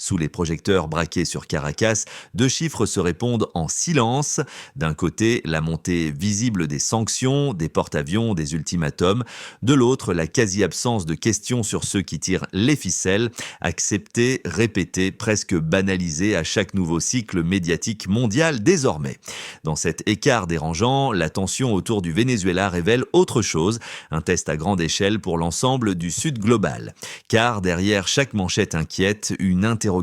Sous les projecteurs braqués sur Caracas, deux chiffres se répondent en silence. D'un côté, la montée visible des sanctions, des porte-avions, des ultimatums. De l'autre, la quasi-absence de questions sur ceux qui tirent les ficelles, acceptées, répétées, presque banalisées à chaque nouveau cycle médiatique mondial désormais. Dans cet écart dérangeant, la tension autour du Venezuela révèle autre chose, un test à grande échelle pour l'ensemble du Sud global. Car derrière chaque manchette inquiète, une interrogation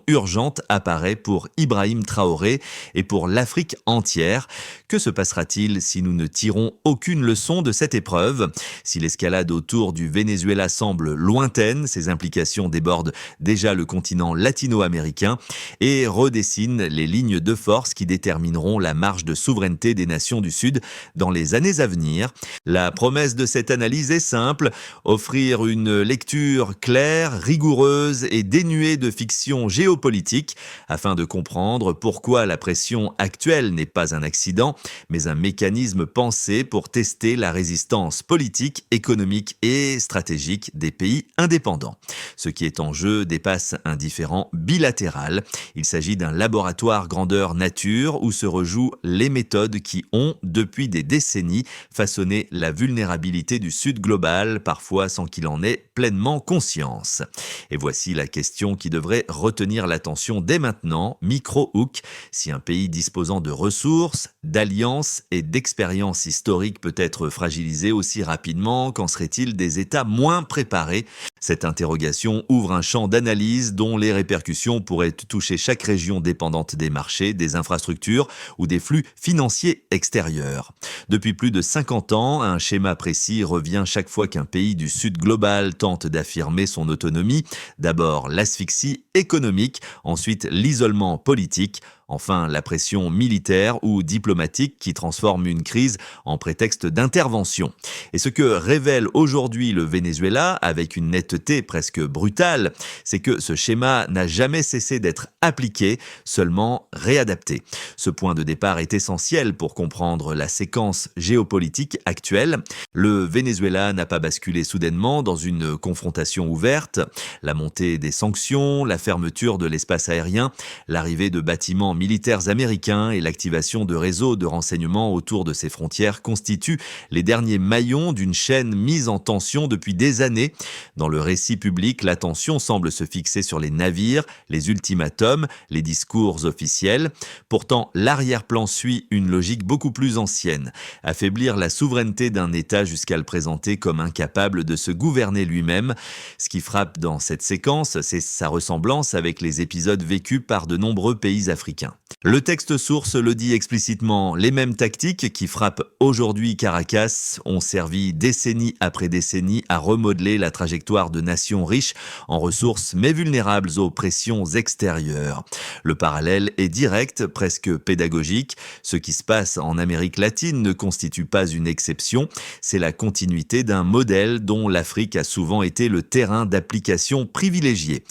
urgente apparaît pour Ibrahim Traoré et pour l'Afrique entière. Que se passera-t-il si nous ne tirons aucune leçon de cette épreuve ? Si l'escalade autour du Venezuela semble lointaine, ses implications débordent déjà le continent latino-américain et redessinent les lignes de force qui détermineront la marge de souveraineté des nations du Sud dans les années à venir. La promesse de cette analyse est simple, offrir une lecture claire, rigoureuse et dénuée de fiction géopolitique afin de comprendre pourquoi la pression actuelle n'est pas un accident, mais un mécanisme pensé pour tester la résistance politique, économique et stratégique des pays indépendants. Ce qui est en jeu dépasse un différend bilatéral. Il s'agit d'un laboratoire grandeur nature où se rejouent les méthodes qui ont, depuis des décennies, façonné la vulnérabilité du Sud global, parfois sans qu'il en ait pleinement conscience. Et voici la question qui devrait retenir l'attention dès maintenant, micro-hook. Si un pays disposant de ressources, d'alliances et d'expériences historiques peut être fragilisé aussi rapidement, qu'en serait-il des États moins préparés ? Cette interrogation ouvre un champ d'analyse dont les répercussions pourraient toucher chaque région dépendante des marchés, des infrastructures ou des flux financiers extérieurs. Depuis plus de 50 ans, un schéma précis revient chaque fois qu'un pays du Sud global tente d'affirmer son autonomie. D'abord l'asphyxie économique, ensuite l'isolement politique, enfin la pression militaire ou diplomatique qui transforme une crise en prétexte d'intervention. Et ce que révèle aujourd'hui le Venezuela, avec une netteté presque brutale, c'est que ce schéma n'a jamais cessé d'être appliqué, seulement réadapté. Ce point de départ est essentiel pour comprendre la séquence géopolitique actuelle. Le Venezuela n'a pas basculé soudainement dans une confrontation ouverte. La montée des sanctions, la fermeture de l'espace aérien, l'arrivée de bâtiments militaires américains et l'activation de réseaux de renseignement autour de ces frontières constituent les derniers maillons d'une chaîne mise en tension depuis des années. Dans le récit public, l'attention semble se fixer sur les navires, les ultimatums, les discours officiels. Pourtant, l'arrière-plan suit une logique beaucoup plus ancienne. Affaiblir la souveraineté d'un État jusqu'à le présenter comme incapable de se gouverner lui-même. Ce qui frappe dans cette séquence, c'est sa ressemblance avec les épisodes vécus par de nombreux pays africains. Le texte source le dit explicitement, les mêmes tactiques qui frappent aujourd'hui Caracas ont servi décennie après décennie à remodeler la trajectoire de nations riches en ressources mais vulnérables aux pressions extérieures. Le parallèle est direct, presque pédagogique. Ce qui se passe en Amérique latine ne constitue pas une exception, c'est la continuité d'un modèle dont l'Afrique a souvent été le terrain d'application privilégié.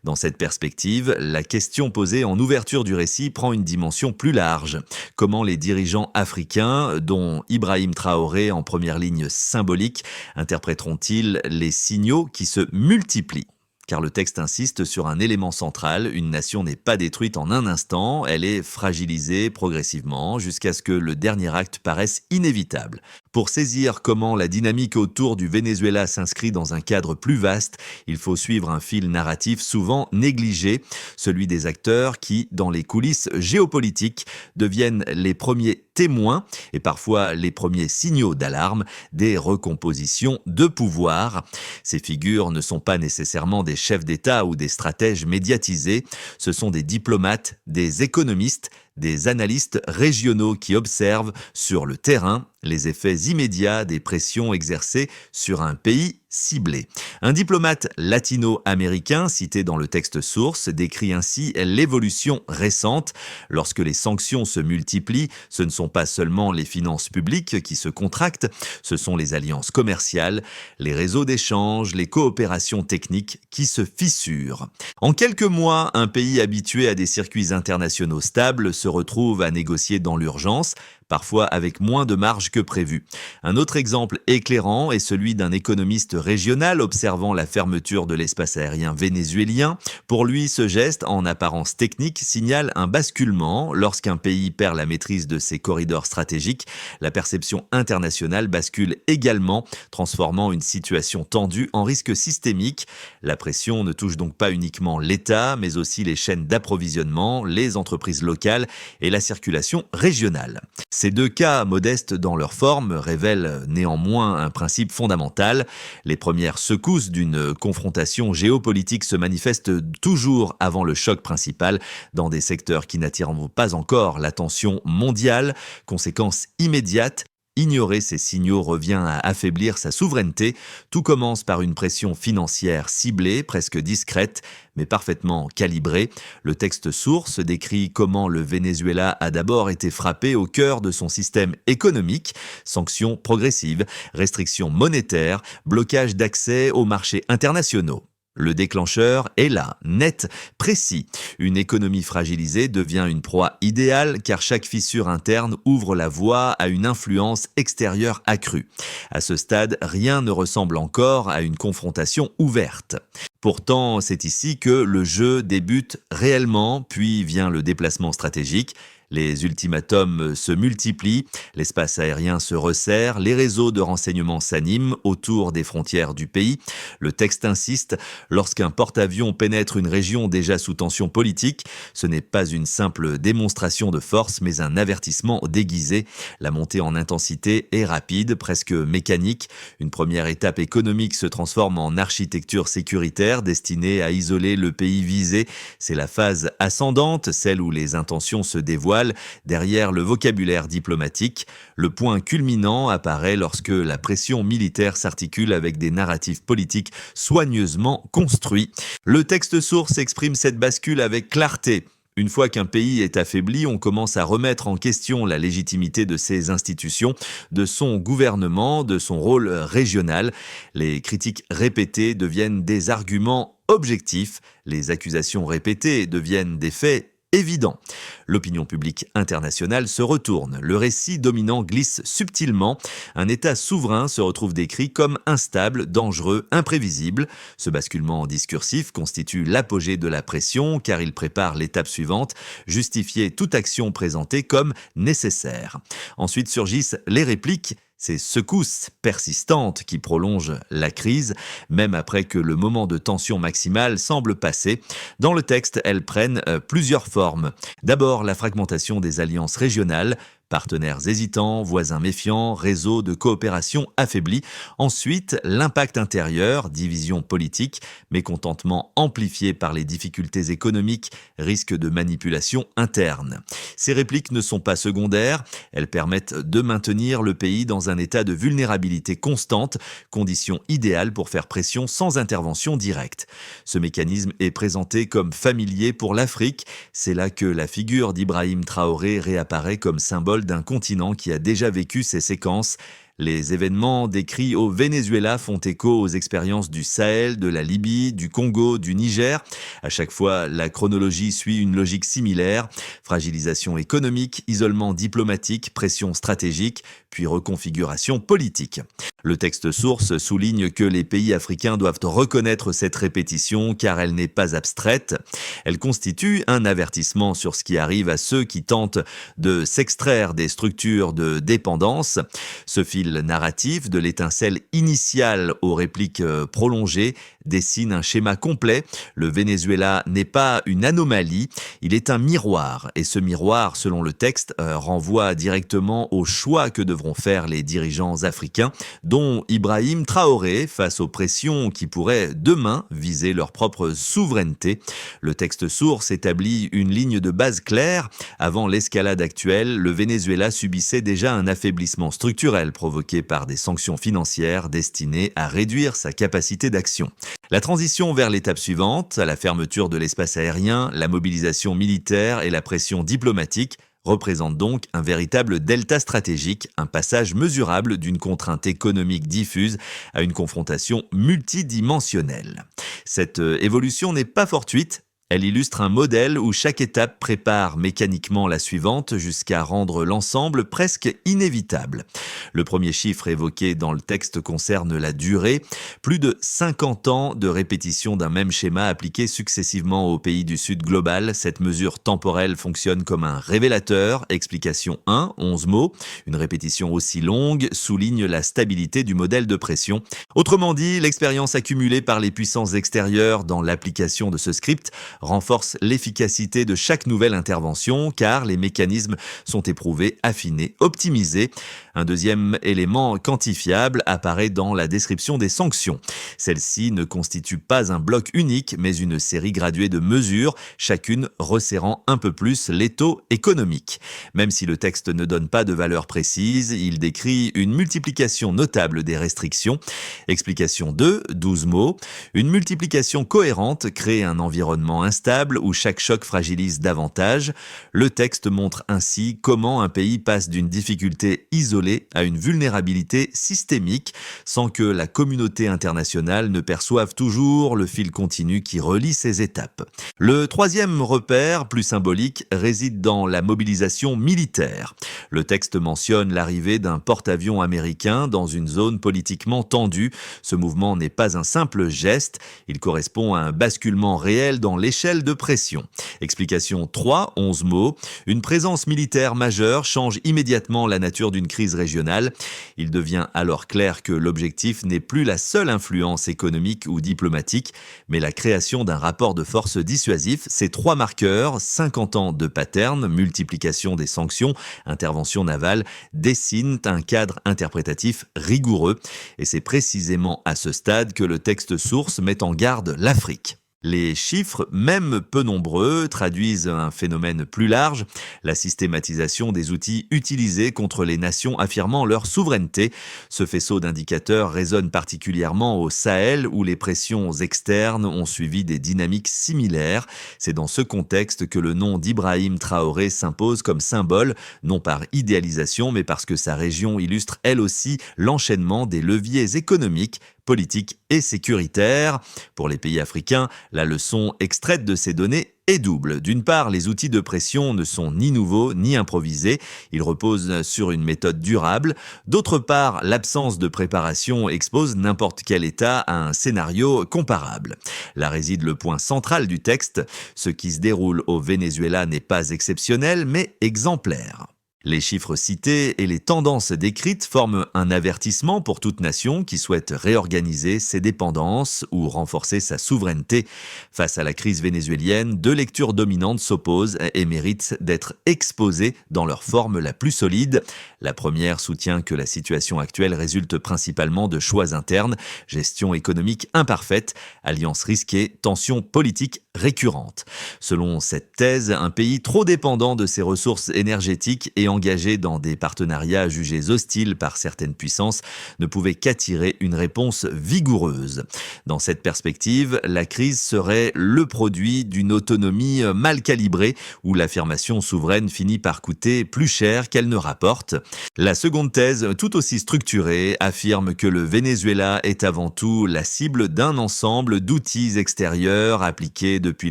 Dans cette perspective, la question posée en ouverture du récit prend une dimension plus large. Comment les dirigeants africains, dont Ibrahim Traoré en première ligne symbolique, interpréteront-ils les signaux qui se multiplient ? Car le texte insiste sur un élément central, une nation n'est pas détruite en un instant, elle est fragilisée progressivement jusqu'à ce que le dernier acte paraisse inévitable. Pour saisir comment la dynamique autour du Venezuela s'inscrit dans un cadre plus vaste, il faut suivre un fil narratif souvent négligé, celui des acteurs qui, dans les coulisses géopolitiques, deviennent les premiers témoins et parfois les premiers signaux d'alarme des recompositions de pouvoir. Ces figures ne sont pas nécessairement des chefs d'État ou des stratèges médiatisés, ce sont des diplomates, des économistes, des analystes régionaux qui observent sur le terrain les effets immédiats des pressions exercées sur un pays ciblé. Un diplomate latino-américain cité dans le texte source décrit ainsi l'évolution récente. Lorsque les sanctions se multiplient, ce ne sont pas seulement les finances publiques qui se contractent, ce sont les alliances commerciales, les réseaux d'échange, les coopérations techniques qui se fissurent. En quelques mois, un pays habitué à des circuits internationaux stables se retrouve à négocier dans l'urgence, parfois avec moins de marge que prévu. Un autre exemple éclairant est celui d'un économiste régional observant la fermeture de l'espace aérien vénézuélien. Pour lui, ce geste, en apparence technique, signale un basculement. Lorsqu'un pays perd la maîtrise de ses corridors stratégiques, la perception internationale bascule également, transformant une situation tendue en risque systémique. La pression ne touche donc pas uniquement l'État, mais aussi les chaînes d'approvisionnement, les entreprises locales et la circulation régionale. Ces deux cas, modestes dans leur forme, révèlent néanmoins un principe fondamental. Les premières secousses d'une confrontation géopolitique se manifestent toujours avant le choc principal dans des secteurs qui n'attirent pas encore l'attention mondiale. Conséquence immédiate, ignorer ces signaux revient à affaiblir sa souveraineté. Tout commence par une pression financière ciblée, presque discrète, mais parfaitement calibrée. Le texte source décrit comment le Venezuela a d'abord été frappé au cœur de son système économique. Sanctions progressives, restrictions monétaires, blocage d'accès aux marchés internationaux. Le déclencheur est là, net, précis. Une économie fragilisée devient une proie idéale car chaque fissure interne ouvre la voie à une influence extérieure accrue. À ce stade, rien ne ressemble encore à une confrontation ouverte. Pourtant, c'est ici que le jeu débute réellement, puis vient le déplacement stratégique. Les ultimatums se multiplient, l'espace aérien se resserre, les réseaux de renseignement s'animent autour des frontières du pays. Le texte insiste, lorsqu'un porte-avions pénètre une région déjà sous tension politique, ce n'est pas une simple démonstration de force, mais un avertissement déguisé. La montée en intensité est rapide, presque mécanique. Une première étape économique se transforme en architecture sécuritaire destinée à isoler le pays visé. C'est la phase ascendante, celle où les intentions se dévoilent derrière le vocabulaire diplomatique. Le point culminant apparaît lorsque la pression militaire s'articule avec des narratifs politiques soigneusement construits. Le texte source exprime cette bascule avec clarté. Une fois qu'un pays est affaibli, on commence à remettre en question la légitimité de ses institutions, de son gouvernement, de son rôle régional. Les critiques répétées deviennent des arguments objectifs, les accusations répétées deviennent des faits évident. L'opinion publique internationale se retourne. Le récit dominant glisse subtilement. Un État souverain se retrouve décrit comme instable, dangereux, imprévisible. Ce basculement discursif constitue l'apogée de la pression car il prépare l'étape suivante, justifier toute action présentée comme nécessaire. Ensuite surgissent les répliques. Ces secousses persistantes qui prolongent la crise, même après que le moment de tension maximale semble passer. Dans le texte, elles prennent plusieurs formes. D'abord, la fragmentation des alliances régionales, partenaires hésitants, voisins méfiants, réseaux de coopération affaiblis. Ensuite, l'impact intérieur, division politique, mécontentement amplifié par les difficultés économiques, risque de manipulation interne. Ces répliques ne sont pas secondaires, elles permettent de maintenir le pays dans un état de vulnérabilité constante, condition idéale pour faire pression sans intervention directe. Ce mécanisme est présenté comme familier pour l'Afrique, c'est là que la figure d'Ibrahim Traoré réapparaît comme symbole d'un continent qui a déjà vécu ces séquences. Les événements décrits au Venezuela font écho aux expériences du Sahel, de la Libye, du Congo, du Niger. À chaque fois, la chronologie suit une logique similaire. Fragilisation économique, isolement diplomatique, pression stratégique, puis reconfiguration politique. Le texte source souligne que les pays africains doivent reconnaître cette répétition car elle n'est pas abstraite. Elle constitue un avertissement sur ce qui arrive à ceux qui tentent de s'extraire des structures de dépendance. Ce fil narratif, de l'étincelle initiale aux répliques prolongées, dessine un schéma complet. Le Venezuela n'est pas une anomalie, il est un miroir. Et ce miroir, selon le texte, renvoie directement aux choix que devront faire les dirigeants africains, dont Ibrahim Traoré, face aux pressions qui pourraient demain viser leur propre souveraineté. Le texte source établit une ligne de base claire. Avant l'escalade actuelle, le Venezuela subissait déjà un affaiblissement structurel provoqué par des sanctions financières destinées à réduire sa capacité d'action. La transition vers l'étape suivante, à la fermeture de l'espace aérien, la mobilisation militaire et la pression diplomatique, représente donc un véritable delta stratégique, un passage mesurable d'une contrainte économique diffuse à une confrontation multidimensionnelle. Cette évolution n'est pas fortuite, Elle illustre un modèle où chaque étape prépare mécaniquement la suivante jusqu'à rendre l'ensemble presque inévitable. Le premier chiffre évoqué dans le texte concerne la durée. Plus de 50 ans de répétition d'un même schéma appliqué successivement aux pays du Sud global. Cette mesure temporelle fonctionne comme un révélateur. Explication 1, 11 mots. Une répétition aussi longue souligne la stabilité du modèle de pression. Autrement dit, l'expérience accumulée par les puissances extérieures dans l'application de ce script renforce l'efficacité de chaque nouvelle intervention car les mécanismes sont éprouvés, affinés, optimisés. Un deuxième élément quantifiable apparaît dans la description des sanctions. Celles-ci ne constituent pas un bloc unique mais une série graduée de mesures, chacune resserrant un peu plus l'étau économique. Même si le texte ne donne pas de valeur précise, il décrit une multiplication notable des restrictions. Explication 2, 12 mots. Une multiplication cohérente crée un environnement instable où chaque choc fragilise davantage. Le texte montre ainsi comment un pays passe d'une difficulté isolée à une vulnérabilité systémique sans que la communauté internationale ne perçoive toujours le fil continu qui relie ces étapes. Le troisième repère, plus symbolique, réside dans la mobilisation militaire. Le texte mentionne l'arrivée d'un porte-avions américain dans une zone politiquement tendue. Ce mouvement n'est pas un simple geste, il correspond à un basculement réel dans l'échelle de pression. Explication 3, 11 mots. Une présence militaire majeure change immédiatement la nature d'une crise régionale. Il devient alors clair que l'objectif n'est plus la seule influence économique ou diplomatique, mais la création d'un rapport de force dissuasif. Ces trois marqueurs, 50 ans de pattern, multiplication des sanctions, intervention navale, dessinent un cadre interprétatif rigoureux. Et c'est précisément à ce stade que le texte source met en garde l'Afrique. Les chiffres, même peu nombreux, traduisent un phénomène plus large, la systématisation des outils utilisés contre les nations affirmant leur souveraineté. Ce faisceau d'indicateurs résonne particulièrement au Sahel où les pressions externes ont suivi des dynamiques similaires. C'est dans ce contexte que le nom d'Ibrahim Traoré s'impose comme symbole, non par idéalisation, mais parce que sa région illustre elle aussi l'enchaînement des leviers économiques, politiques et sécuritaires. Pour les pays africains, la leçon extraite de ces données est double. D'une part, les outils de pression ne sont ni nouveaux ni improvisés, ils reposent sur une méthode durable. D'autre part, l'absence de préparation expose n'importe quel État à un scénario comparable. Là réside le point central du texte. Ce qui se déroule au Venezuela n'est pas exceptionnel, mais exemplaire. Les chiffres cités et les tendances décrites forment un avertissement pour toute nation qui souhaite réorganiser ses dépendances ou renforcer sa souveraineté. Face à la crise vénézuélienne, deux lectures dominantes s'opposent et méritent d'être exposées dans leur forme la plus solide. La première soutient que la situation actuelle résulte principalement de choix internes, gestion économique imparfaite, alliances risquées, tensions politiques récurrentes. Selon cette thèse, un pays trop dépendant de ses ressources énergétiques et engagé dans des partenariats jugés hostiles par certaines puissances ne pouvait qu'attirer une réponse vigoureuse. Dans cette perspective, la crise serait le produit d'une autonomie mal calibrée où l'affirmation souveraine finit par coûter plus cher qu'elle ne rapporte. La seconde thèse, tout aussi structurée, affirme que le Venezuela est avant tout la cible d'un ensemble d'outils extérieurs appliqués depuis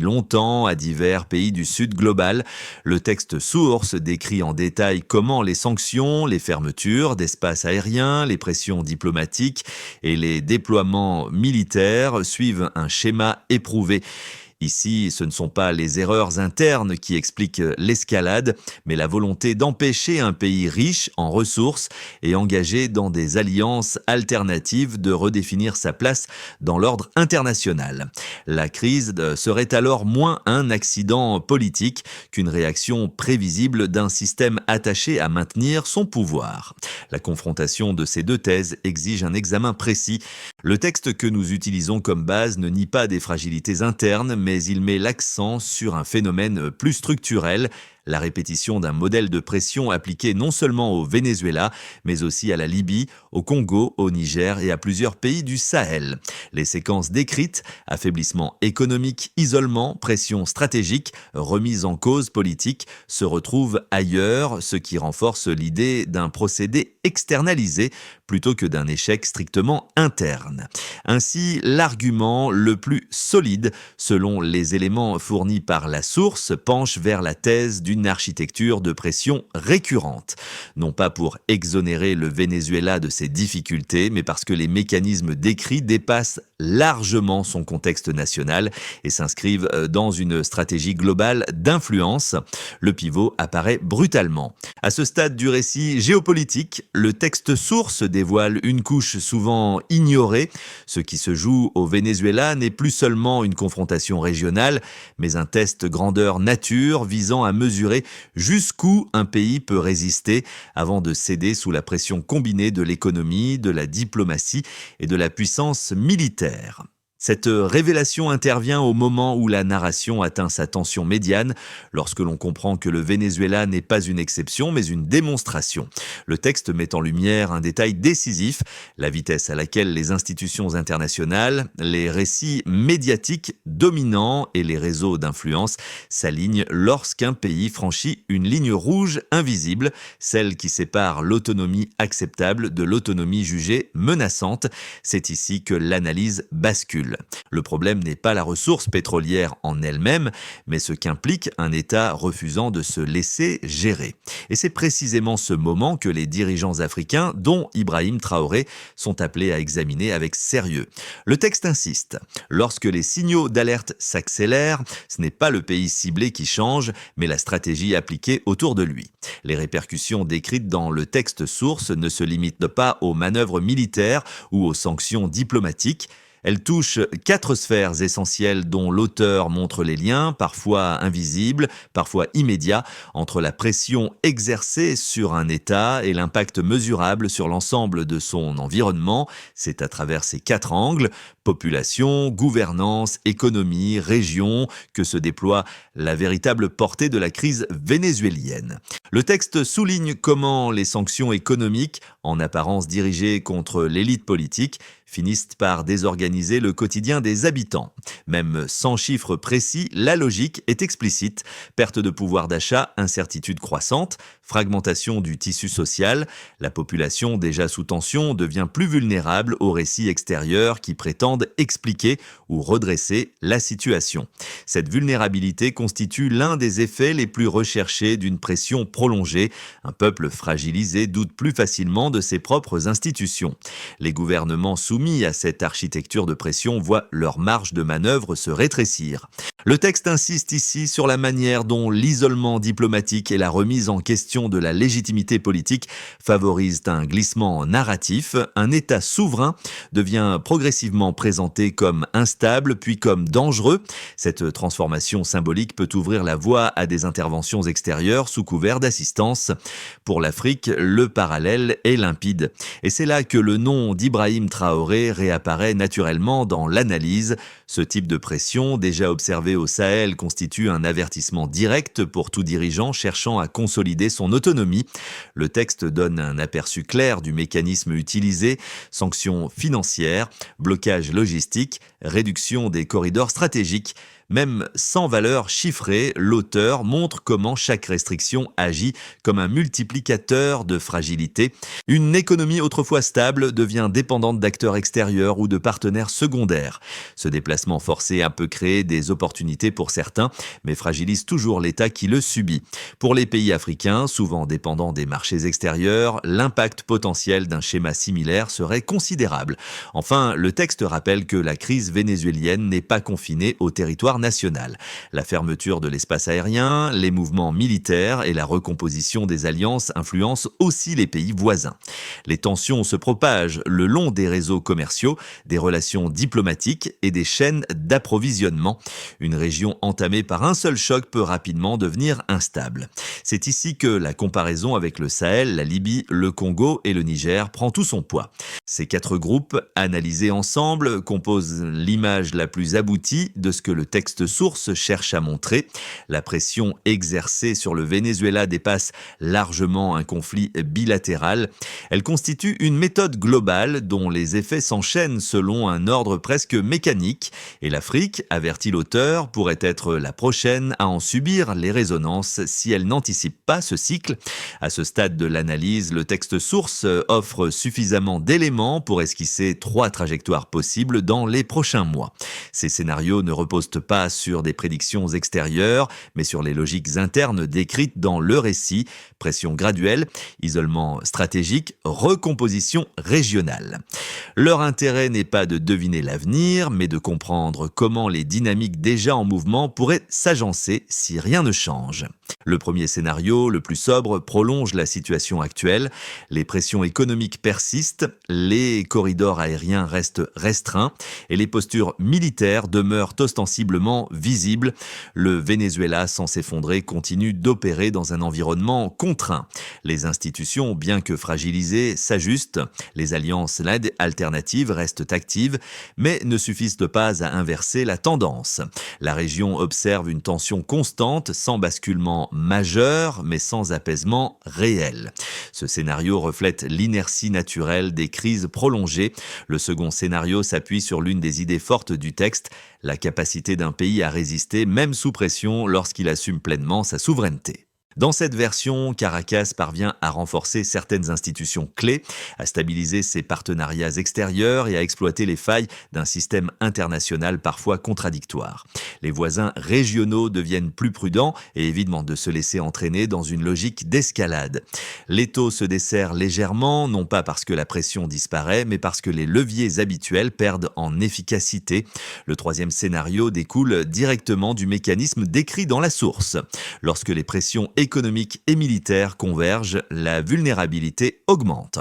longtemps à divers pays du Sud global. Le texte source décrit en détail comment les sanctions, les fermetures d'espaces aériens, les pressions diplomatiques et les déploiements militaires suivent un schéma éprouvé. Ici, ce ne sont pas les erreurs internes qui expliquent l'escalade, mais la volonté d'empêcher un pays riche en ressources et engagé dans des alliances alternatives de redéfinir sa place dans l'ordre international. La crise serait alors moins un accident politique qu'une réaction prévisible d'un système attaché à maintenir son pouvoir. La confrontation de ces deux thèses exige un examen précis. Le texte que nous utilisons comme base ne nie pas des fragilités internes, mais il met l'accent sur un phénomène plus structurel, la répétition d'un modèle de pression appliqué non seulement au Venezuela, mais aussi à la Libye, au Congo, au Niger et à plusieurs pays du Sahel. Les séquences décrites, affaiblissement économique, isolement, pression stratégique, remise en cause politique, se retrouvent ailleurs, ce qui renforce l'idée d'un procédé externalisé plutôt que d'un échec strictement interne. Ainsi, l'argument le plus solide, selon les éléments fournis par la source, penche vers la thèse d'une architecture de pression récurrente. Non pas pour exonérer le Venezuela de ses difficultés, mais parce que les mécanismes décrits dépassent largement son contexte national et s'inscrivent dans une stratégie globale d'influence. Le pivot apparaît brutalement. À ce stade du récit géopolitique, le texte source dévoile une couche souvent ignorée. Ce qui se joue au Venezuela n'est plus seulement une confrontation régionale, mais un test grandeur nature visant à mesurer jusqu'où un pays peut résister avant de céder sous la pression combinée de l'économie, de la diplomatie et de la puissance militaire. Cette révélation intervient au moment où la narration atteint sa tension médiane, lorsque l'on comprend que le Venezuela n'est pas une exception, mais une démonstration. Le texte met en lumière un détail décisif, la vitesse à laquelle les institutions internationales, les récits médiatiques dominants et les réseaux d'influence s'alignent lorsqu'un pays franchit une ligne rouge invisible, celle qui sépare l'autonomie acceptable de l'autonomie jugée menaçante. C'est ici que l'analyse bascule. Le problème n'est pas la ressource pétrolière en elle-même, mais ce qu'implique un État refusant de se laisser gérer. Et c'est précisément ce moment que les dirigeants africains, dont Ibrahim Traoré, sont appelés à examiner avec sérieux. Le texte insiste. Lorsque les signaux d'alerte s'accélèrent, ce n'est pas le pays ciblé qui change, mais la stratégie appliquée autour de lui. Les répercussions décrites dans le texte source ne se limitent pas aux manœuvres militaires ou aux sanctions diplomatiques. Elle touche 4 sphères essentielles dont l'auteur montre les liens, parfois invisibles, parfois immédiats, entre la pression exercée sur un État et l'impact mesurable sur l'ensemble de son environnement. C'est à travers ces 4 angles, population, gouvernance, économie, région, que se déploie la véritable portée de la crise vénézuélienne. Le texte souligne comment les sanctions économiques, en apparence dirigées contre l'élite politique, finissent par désorganiser le quotidien des habitants. Même sans chiffres précis, la logique est explicite. Perte de pouvoir d'achat, incertitude croissante, fragmentation du tissu social. La population déjà sous tension devient plus vulnérable aux récits extérieurs qui prétendent expliquer ou redresser la situation. Cette vulnérabilité constitue l'un des effets les plus recherchés d'une pression prolongée. Un peuple fragilisé doute plus facilement de ses propres institutions. Les gouvernements soumis à cette architecture de pression voient leur marge de manœuvre se rétrécir. Le texte insiste ici sur la manière dont l'isolement diplomatique et la remise en question de la légitimité politique favorisent un glissement narratif. Un État souverain devient progressivement présenté comme instable puis comme dangereux. Cette transformation symbolique peut ouvrir la voie à des interventions extérieures sous couvert d'assistance. Pour l'Afrique, le parallèle est limpide. Et c'est là que le nom d'Ibrahim Traoré réapparaît naturellement dans l'analyse. Ce type de pression, déjà observé au Sahel, constitue un avertissement direct pour tout dirigeant cherchant à consolider son autonomie. Le texte donne un aperçu clair du mécanisme utilisé, sanctions financières, blocage logistique, réduction des corridors stratégiques. Même sans valeur chiffrée, l'auteur montre comment chaque restriction agit comme un multiplicateur de fragilité. Une économie autrefois stable devient dépendante d'acteurs extérieurs ou de partenaires secondaires. Ce déplacement forcé peut créer des opportunités pour certains, mais fragilise toujours l'État qui le subit. Pour les pays africains, souvent dépendants des marchés extérieurs, l'impact potentiel d'un schéma similaire serait considérable. Enfin, le texte rappelle que la crise vénézuélienne n'est pas confinée au territoire national. La fermeture de l'espace aérien, les mouvements militaires et la recomposition des alliances influencent aussi les pays voisins. Les tensions se propagent le long des réseaux commerciaux, des relations diplomatiques et des chaînes d'approvisionnement. Une région entamée par un seul choc peut rapidement devenir instable. C'est ici que la comparaison avec le Sahel, la Libye, le Congo et le Niger prend tout son poids. Ces 4 groupes, analysés ensemble, composent l'image la plus aboutie de ce que le texte texte source cherche à montrer. La pression exercée sur le Venezuela dépasse largement un conflit bilatéral. Elle constitue une méthode globale dont les effets s'enchaînent selon un ordre presque mécanique. Et l'Afrique, avertit l'auteur, pourrait être la prochaine à en subir les résonances si elle n'anticipe pas ce cycle. À ce stade de l'analyse, le texte source offre suffisamment d'éléments pour esquisser 3 trajectoires possibles dans les prochains mois. Ces scénarios ne reposent pas sur des prédictions extérieures, mais sur les logiques internes décrites dans le récit: pression graduelle, isolement stratégique, recomposition régionale. Leur intérêt n'est pas de deviner l'avenir, mais de comprendre comment les dynamiques déjà en mouvement pourraient s'agencer si rien ne change. Le premier scénario, le plus sobre, prolonge la situation actuelle. Les pressions économiques persistent, les corridors aériens restent restreints et les postures militaires demeurent ostensiblement visibles. Le Venezuela, sans s'effondrer, continue d'opérer dans un environnement contraint. Les institutions, bien que fragilisées, s'ajustent. Les alliances alternatives restent actives, mais ne suffisent pas à inverser la tendance. La région observe une tension constante, sans basculement majeur, mais sans apaisement réel. Ce scénario reflète l'inertie naturelle des crises prolongées. Le second scénario s'appuie sur l'une des idées fortes du texte, la capacité d'un pays à résister même sous pression lorsqu'il assume pleinement sa souveraineté. Dans cette version, Caracas parvient à renforcer certaines institutions clés, à stabiliser ses partenariats extérieurs et à exploiter les failles d'un système international parfois contradictoire. Les voisins régionaux deviennent plus prudents et évitent de se laisser entraîner dans une logique d'escalade. L'étau se desserre légèrement, non pas parce que la pression disparaît, mais parce que les leviers habituels perdent en efficacité. Le troisième scénario découle directement du mécanisme décrit dans la source. Lorsque les pressions économiques et militaires convergent, la vulnérabilité augmente.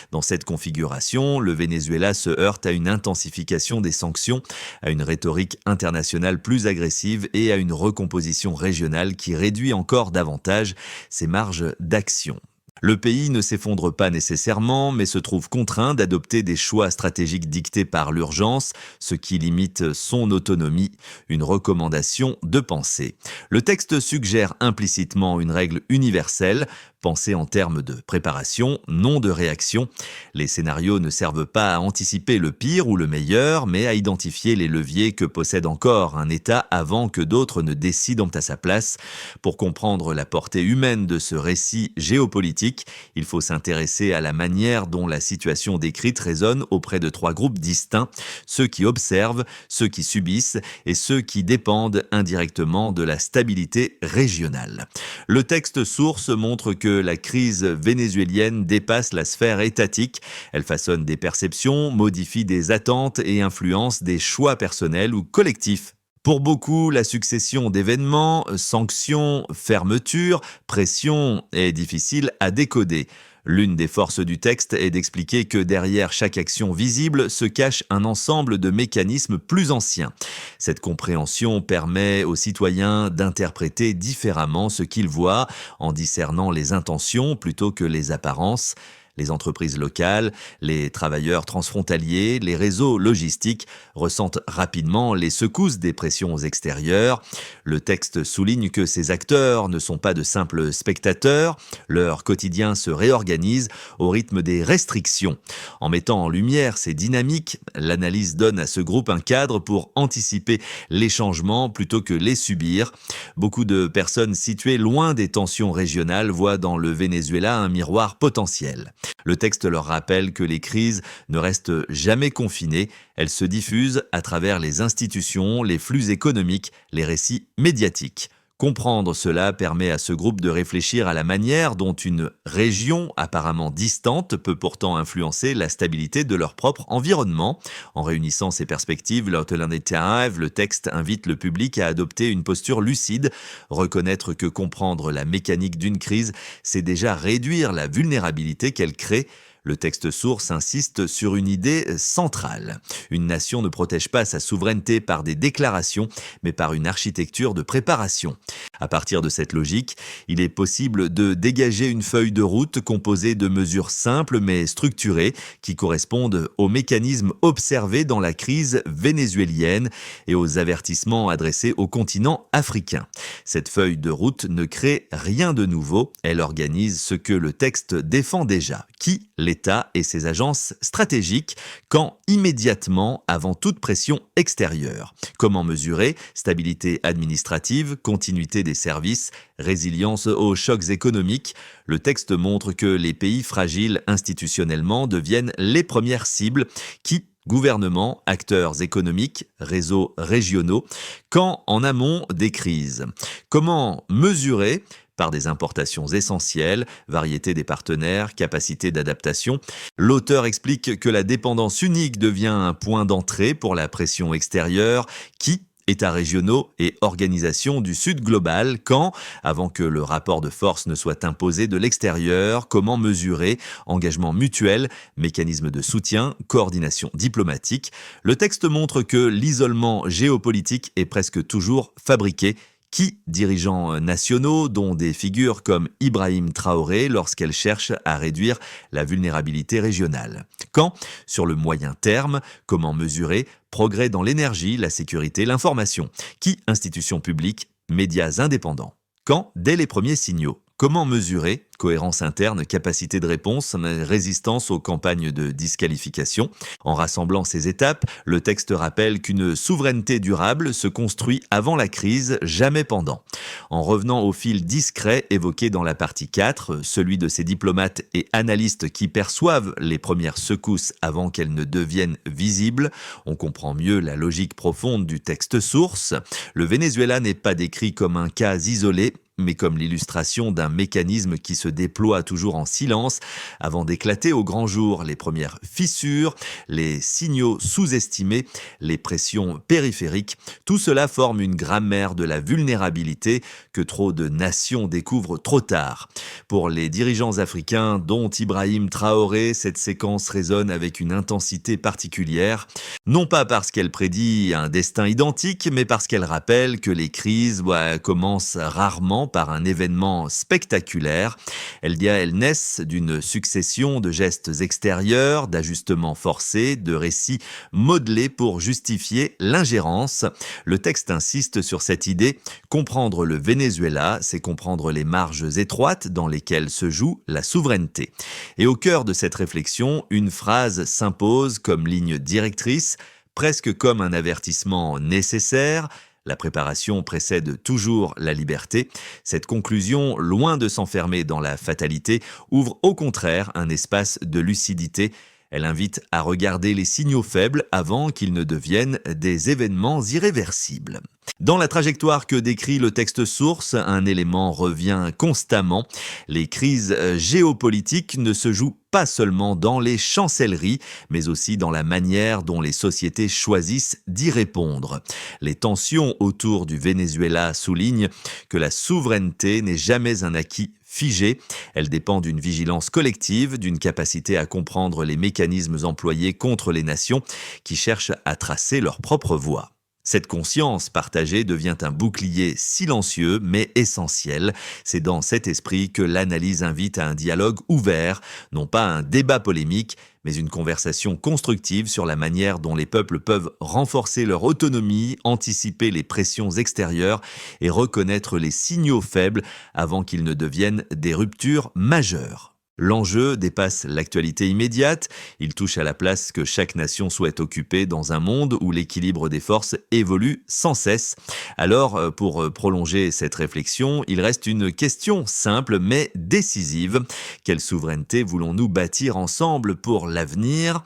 Dans cette configuration, le Venezuela se heurte à une intensification des sanctions, à une rhétorique internationale plus agressive et à une recomposition régionale qui réduit encore davantage ses marges d'action. Le pays ne s'effondre pas nécessairement, mais se trouve contraint d'adopter des choix stratégiques dictés par l'urgence, ce qui limite son autonomie, une recommandation de pensée. Le texte suggère implicitement une règle universelle: penser en termes de préparation, non de réaction. Les scénarios ne servent pas à anticiper le pire ou le meilleur, mais à identifier les leviers que possède encore un État avant que d'autres ne décident à sa place. Pour comprendre la portée humaine de ce récit géopolitique, il faut s'intéresser à la manière dont la situation décrite résonne auprès de 3 groupes distincts: ceux qui observent, ceux qui subissent et ceux qui dépendent indirectement de la stabilité régionale. Le texte source montre que la crise vénézuélienne dépasse la sphère étatique. Elle façonne des perceptions, modifie des attentes et influence des choix personnels ou collectifs. Pour beaucoup, la succession d'événements, sanctions, fermetures, pressions est difficile à décoder. L'une des forces du texte est d'expliquer que derrière chaque action visible se cache un ensemble de mécanismes plus anciens. Cette compréhension permet aux citoyens d'interpréter différemment ce qu'ils voient, en discernant les intentions plutôt que les apparences. Les entreprises locales, les travailleurs transfrontaliers, les réseaux logistiques ressentent rapidement les secousses des pressions extérieures. Le texte souligne que ces acteurs ne sont pas de simples spectateurs, leur quotidien se réorganise au rythme des restrictions. En mettant en lumière ces dynamiques, l'analyse donne à ce groupe un cadre pour anticiper les changements plutôt que les subir. Beaucoup de personnes situées loin des tensions régionales voient dans le Venezuela un miroir potentiel. Le texte leur rappelle que les crises ne restent jamais confinées, elles se diffusent à travers les institutions, les flux économiques, les récits médiatiques. Comprendre cela permet à ce groupe de réfléchir à la manière dont une région apparemment distante peut pourtant influencer la stabilité de leur propre environnement. En réunissant ces perspectives, le texte invite le public à adopter une posture lucide, reconnaître que comprendre la mécanique d'une crise, c'est déjà réduire la vulnérabilité qu'elle crée. Le texte source insiste sur une idée centrale. Une nation ne protège pas sa souveraineté par des déclarations, mais par une architecture de préparation. À partir de cette logique, il est possible de dégager une feuille de route composée de mesures simples mais structurées qui correspondent aux mécanismes observés dans la crise vénézuélienne et aux avertissements adressés au continent africain. Cette feuille de route ne crée rien de nouveau, elle organise ce que le texte défend déjà. Qui? L'État et ses agences stratégiques, quand immédiatement avant toute pression extérieure. Comment mesurer? Stabilité administrative, continuité des services, résilience aux chocs économiques. Le texte montre que les pays fragiles institutionnellement deviennent les premières cibles qui gouvernements, acteurs économiques, réseaux régionaux, quand en amont des crises. Comment mesurer? Par des importations essentielles, variété des partenaires, capacité d'adaptation. L'auteur explique que la dépendance unique devient un point d'entrée pour la pression extérieure qui États régionaux et organisations du Sud global, quand, avant que le rapport de force ne soit imposé de l'extérieur, comment mesurer, engagement mutuel, mécanisme de soutien, coordination diplomatique. Le texte montre que l'isolement géopolitique est presque toujours fabriqué. Qui dirigeants nationaux, dont des figures comme Ibrahim Traoré, lorsqu'elles cherchent à réduire la vulnérabilité régionale. Quand, sur le moyen terme, comment mesurer progrès dans l'énergie, la sécurité, l'information. Qui institutions publiques, médias indépendants. Quand, dès les premiers signaux. Comment mesurer cohérence interne, capacité de réponse, résistance aux campagnes de disqualification. En rassemblant ces étapes, le texte rappelle qu'une souveraineté durable se construit avant la crise, jamais pendant. En revenant au fil discret évoqué dans la partie 4, celui de ces diplomates et analystes qui perçoivent les premières secousses avant qu'elles ne deviennent visibles, on comprend mieux la logique profonde du texte source. Le Venezuela n'est pas décrit comme un cas isolé, mais comme l'illustration d'un mécanisme qui se déploie toujours en silence avant d'éclater au grand jour. Les premières fissures, les signaux sous-estimés, les pressions périphériques, tout cela forme une grammaire de la vulnérabilité que trop de nations découvrent trop tard. Pour les dirigeants africains, dont Ibrahim Traoré, cette séquence résonne avec une intensité particulière, non pas parce qu'elle prédit un destin identique, mais parce qu'elle rappelle que les crises commencent rarement par un événement spectaculaire. Elles naissent d'une succession de gestes extérieurs, d'ajustements forcés, de récits modelés pour justifier l'ingérence. Le texte insiste sur cette idée. Comprendre le Venezuela, c'est comprendre les marges étroites dans lesquelles se joue la souveraineté. Et au cœur de cette réflexion, une phrase s'impose comme ligne directrice, presque comme un avertissement nécessaire. La préparation précède toujours la liberté. Cette conclusion, loin de s'enfermer dans la fatalité, ouvre au contraire un espace de lucidité. Elle invite à regarder les signaux faibles avant qu'ils ne deviennent des événements irréversibles. Dans la trajectoire que décrit le texte source, un élément revient constamment. Les crises géopolitiques ne se jouent pas seulement dans les chancelleries, mais aussi dans la manière dont les sociétés choisissent d'y répondre. Les tensions autour du Venezuela soulignent que la souveraineté n'est jamais un acquis figé. Elle dépend d'une vigilance collective, d'une capacité à comprendre les mécanismes employés contre les nations qui cherchent à tracer leur propre voie. Cette conscience partagée devient un bouclier silencieux mais essentiel. C'est dans cet esprit que l'analyse invite à un dialogue ouvert, non pas un débat polémique, mais une conversation constructive sur la manière dont les peuples peuvent renforcer leur autonomie, anticiper les pressions extérieures et reconnaître les signaux faibles avant qu'ils ne deviennent des ruptures majeures. L'enjeu dépasse l'actualité immédiate, il touche à la place que chaque nation souhaite occuper dans un monde où l'équilibre des forces évolue sans cesse. Alors, pour prolonger cette réflexion, il reste une question simple mais décisive. Quelle souveraineté voulons-nous bâtir ensemble pour l'avenir ?